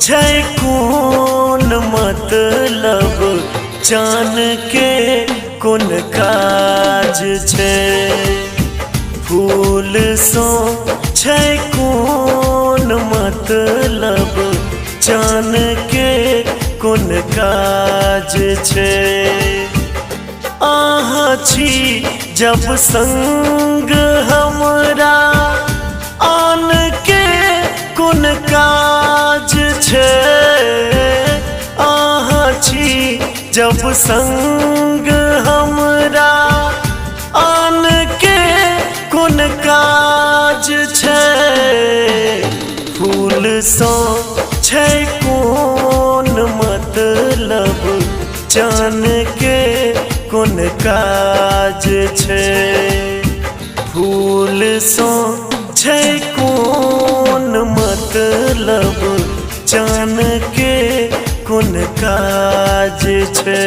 छै कोन मतलब जान के कोन काज छै। फूल सो छै कोन मतलब जान के कोन काज छै। आहा छी जब संग हमरा आन के कोन काज छै। आहा छी जब संग हमरा आन के कोन काज छै। फूल सो छै कोन मतलब जान के कोन काज छै। फूल सो छै कोन मतलब जान के कोन काज छै।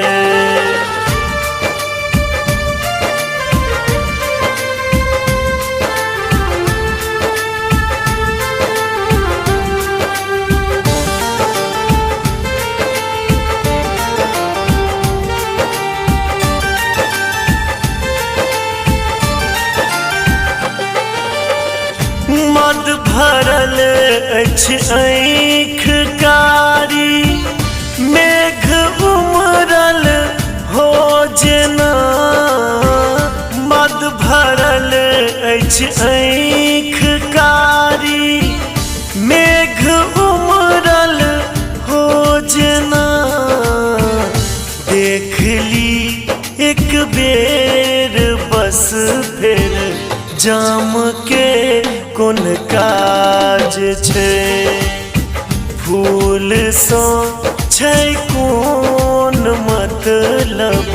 मद भरल अछि आँख कारी, मेघ उमरल हो जेना। मद भरल अछि आँख कारी, मेघ उमरल हो जेना। देख ली एक बेर बस फिर जाम के कोन काज छै। फूल सो छै कोन मतलब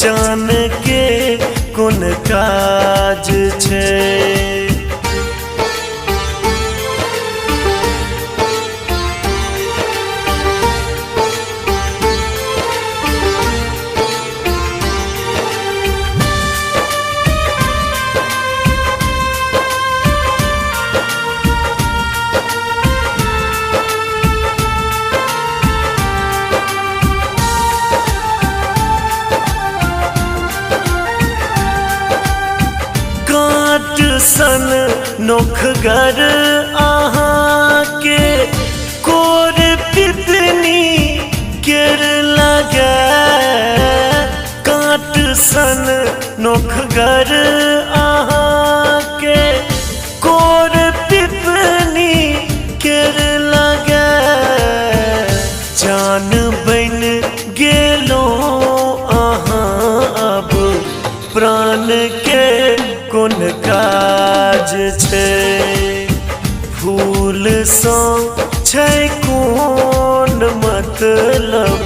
जान के कोन काज छै। काट सन नोखगर आहाँ के कोर पिपनी केर लगे। काट सन नोखगर आहाँ के कोर पिपनी केर लगे। जान बन गेलो आहाँ अब प्राण के कोन काज छै। फूल सो छै कोन मतलब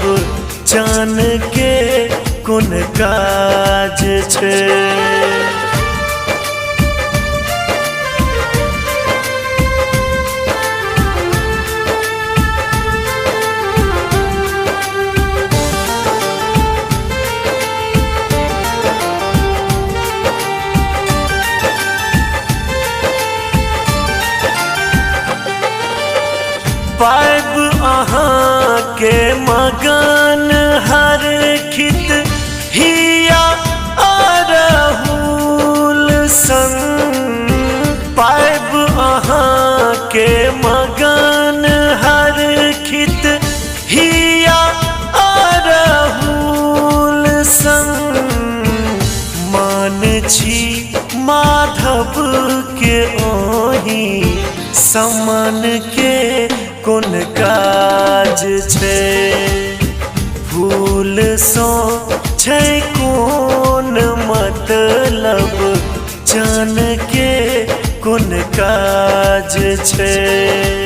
जान के कोन काज छै। पाइब आहाँ के मगन हर खित हिया अरहुल सन। पाइब आहाँ के मगन हर खित हिया अरहुल सन। मान छी माधव के ओही समान के कोन काज छै। फूल सो छै कोन मतलब जान के कोन काज छै।